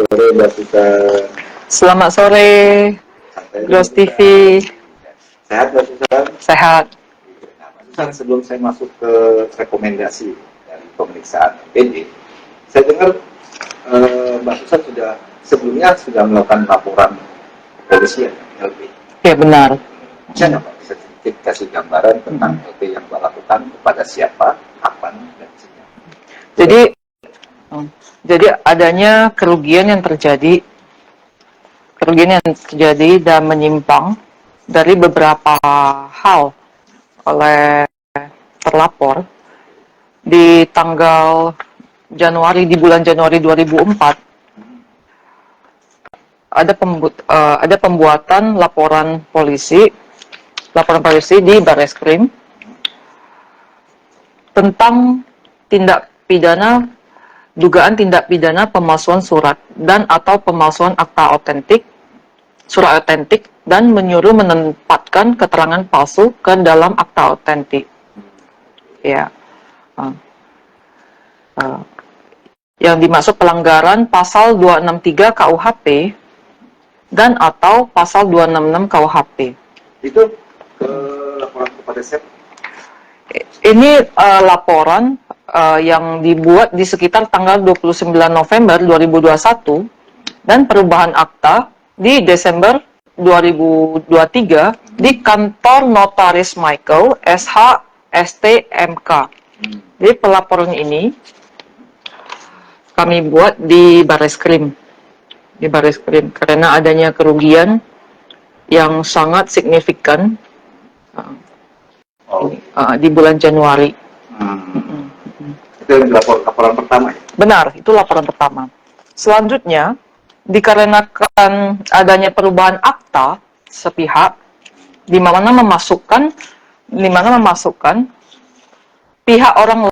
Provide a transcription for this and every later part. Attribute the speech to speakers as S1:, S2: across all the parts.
S1: sore Mbak Sita.
S2: Selamat sore, Gros TV.
S1: Sehat Mbak Sita?
S2: Sehat.
S1: Nah, Mbak Sita, sebelum saya masuk ke rekomendasi dari pemeriksaan PD, saya dengar Mbak Sita sudah melakukan laporan kepolisian LP.
S2: Ya benar.
S1: Bisa nggak Mbak bisa sedikit kasih gambaran tentang LP yang Mbak lakukan kepada siapa, kapan, dan siapa?
S2: Jadi adanya kerugian yang terjadi dan menyimpang dari beberapa hal oleh terlapor di bulan Januari 2004 ada pembuatan laporan polisi di Barreskrim tentang dugaan tindak pidana pemalsuan surat dan atau pemalsuan surat otentik dan menyuruh menempatkan keterangan palsu ke dalam akta otentik. Ya. Yang dimaksud pelanggaran pasal 263 KUHP dan atau pasal 266 KUHP.
S1: Itu laporan kepada siapa?
S2: Ini laporan yang dibuat di sekitar tanggal 29 November 2021 dan perubahan akta di Desember 2023 di kantor Notaris Michael SH STMK. Jadi pelaporan ini kami buat di Barreskrim karena adanya kerugian yang sangat signifikan di bulan Januari.
S1: Itu yang laporan pertama ya?
S2: Benar, itu laporan pertama. Selanjutnya, dikarenakan adanya perubahan akta sepihak, di mana memasukkan pihak orang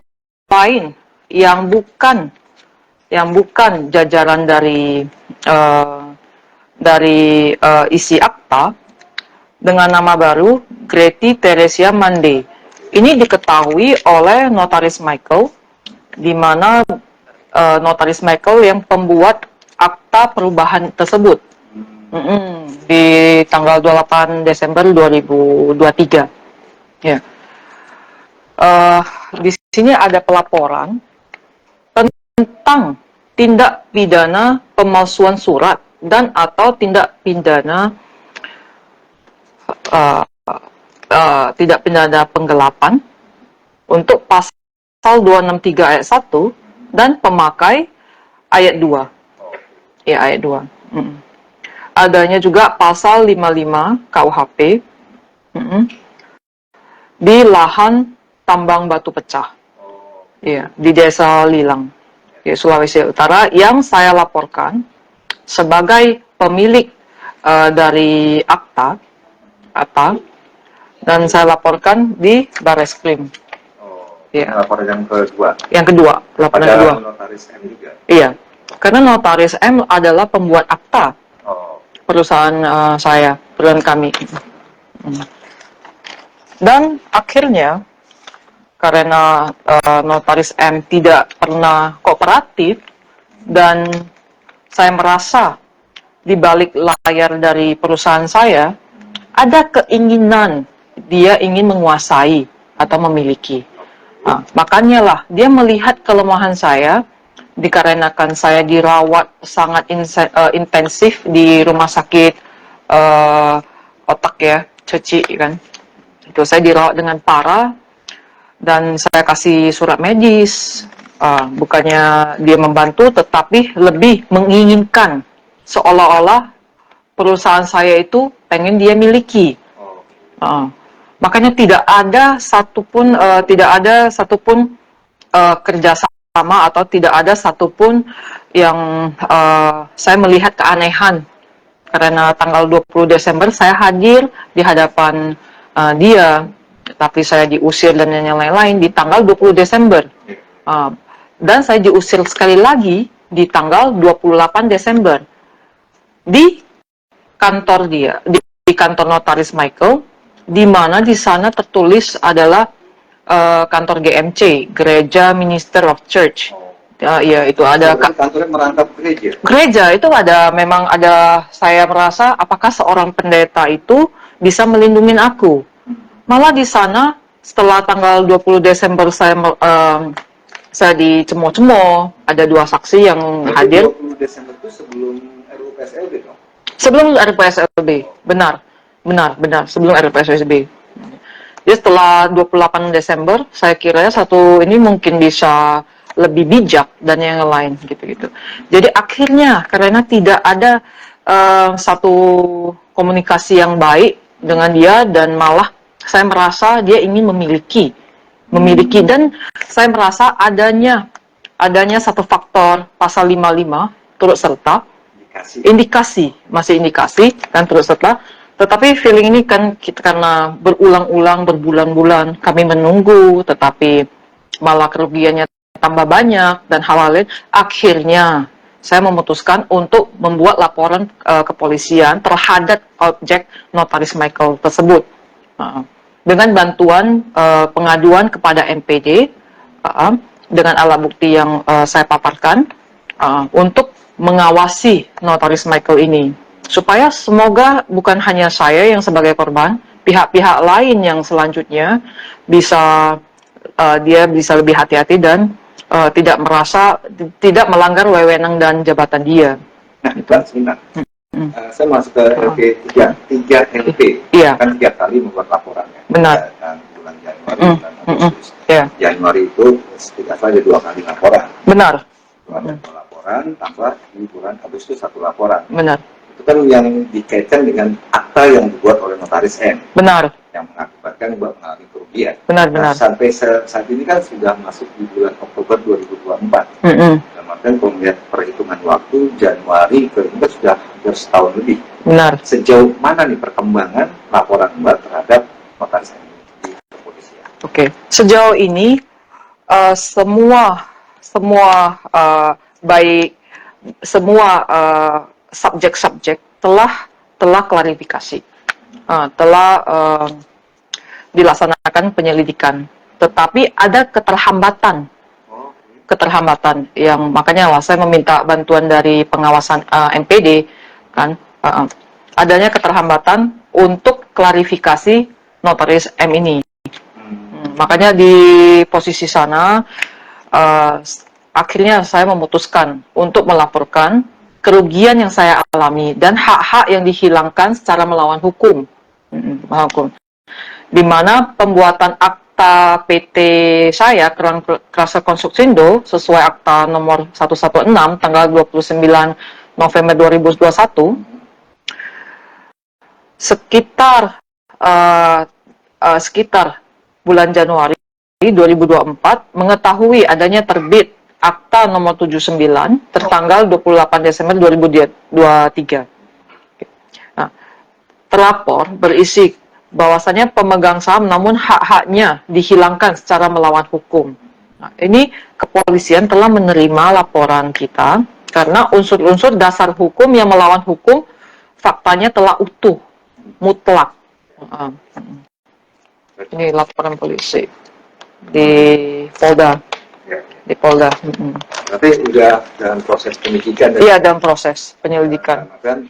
S2: lain yang bukan jajaran dari isi akta dengan nama baru Greti Teresia Mande. Ini diketahui oleh Notaris Michael, di mana Notaris Michael yang pembuat akta perubahan tersebut di tanggal 28 Desember 2023. Ya. Di sini ada pelaporan tentang tindak pidana pemalsuan surat dan atau tindak pidana penggelapan untuk pasal 263 ayat 1 dan pemakai ayat 2. Ya, ayat 2. Adanya juga pasal 55 KUHP di lahan tambang batu pecah. Ya, di Desa Lilang, ya, Sulawesi Utara, yang saya laporkan sebagai pemilik dari akta, dan saya laporkan di Barreskrim.
S1: Ya. Laporan yang kedua.
S2: Yang kedua, laporan kedua.
S1: Notaris M juga.
S2: Iya, karena Notaris M adalah pembuat akta perusahaan perusahaan kami. Dan akhirnya karena Notaris M tidak pernah kooperatif dan saya merasa di balik layar dari perusahaan saya ada keinginan dia ingin menguasai atau memiliki. Makanya lah dia melihat kelemahan saya dikarenakan saya dirawat sangat intensif di rumah sakit otak ya, Ceci kan. Itu saya dirawat dengan parah dan saya kasih surat medis. Bukannya dia membantu, tetapi lebih menginginkan seolah-olah perusahaan saya itu pengen dia miliki. Makanya tidak ada satupun kerjasama atau tidak ada satupun yang saya melihat keanehan. Karena tanggal 20 Desember saya hadir di hadapan dia, tapi saya diusir dan yang lain-lain di tanggal 20 Desember. Dan saya diusir sekali lagi di tanggal 28 Desember di kantor dia, di kantor Notaris Michael, di mana di sana tertulis adalah kantor GMC, Gereja Minister of Church. Iya, itu ada
S1: Berarti kantornya merangkap gereja.
S2: gereja itu memang ada, saya merasa apakah seorang pendeta itu bisa melindungi aku. Malah di sana setelah tanggal 20 Desember saya dicemo-cemo, ada 2 saksi yang
S1: Berarti
S2: hadir
S1: 20 Desember itu sebelum RUU PSLB dong?
S2: sebelum RPSLB. Benar, sebelum RPSLB. Jadi setelah 28 Desember, saya kira satu ini mungkin bisa lebih bijak dan yang lain gitu-gitu. Jadi akhirnya karena tidak ada satu komunikasi yang baik dengan dia, dan malah saya merasa dia ingin memiliki dan saya merasa adanya satu faktor pasal 55 turut serta masih indikasi dan turut serta. Tetapi feeling ini kan kita karena berulang-ulang berbulan-bulan kami menunggu, tetapi malah kerugiannya tambah banyak dan hal lain. Akhirnya saya memutuskan untuk membuat laporan kepolisian terhadap objek Notaris Michael tersebut dengan bantuan pengaduan kepada MPD dengan alat bukti yang saya paparkan untuk mengawasi Notaris Michael ini, supaya semoga bukan hanya saya yang sebagai korban, pihak-pihak lain yang selanjutnya bisa dia bisa lebih hati-hati dan tidak melanggar wewenang dan jabatan dia.
S1: Nah, Mbak, sebentar. Saya masuk ke LP 3 LP.
S2: Iya.
S1: Kan 3 kali membuat laporannya.
S2: Benar.
S1: Bulan Januari, bulan Agustus.
S2: Iya.
S1: Januari itu tidak saja 2 kali laporan.
S2: Benar.
S1: 2 laporan, tambah di bulan Agustus 1 laporan.
S2: Benar.
S1: Itu kan yang dikaitkan dengan akta yang dibuat oleh Notaris M.
S2: Benar.
S1: Yang mengakibatkan Mbak mengalami kerugian.
S2: Benar.
S1: Nah, sampai saat ini kan sudah masuk di bulan Oktober 2024. Dalam artian kalau melihat perhitungan waktu, Januari ke ini sudah hampir setahun lebih.
S2: Benar.
S1: Sejauh mana nih perkembangan laporan Mbak terhadap Notaris M di kepolisian?
S2: Oke. Sejauh ini semua baik semua subjek-subjek telah klarifikasi, telah dilaksanakan penyelidikan, tetapi ada keterhambatan yang makanya saya meminta bantuan dari pengawasan MPD kan, adanya keterhambatan untuk klarifikasi Notaris M ini. Makanya di posisi sana akhirnya saya memutuskan untuk melaporkan kerugian yang saya alami dan hak-hak yang dihilangkan secara melawan hukum. Di mana pembuatan akta PT saya Krasa Konstruksindo sesuai akta nomor 116 tanggal 29 November 2021 sekitar bulan Januari 2024 mengetahui adanya terbit akta nomor 79 tertanggal 28 Desember 2023. Nah, terlapor berisi bahwasanya pemegang saham namun hak-haknya dihilangkan secara melawan hukum. Nah, ini kepolisian telah menerima laporan kita karena unsur-unsur dasar hukum yang melawan hukum faktanya telah utuh, mutlak. Ini laporan polisi di Polda. Di Polda.
S1: Berarti sudah dalam proses penyidikan.
S2: Iya, dalam proses penyelidikan.
S1: Dan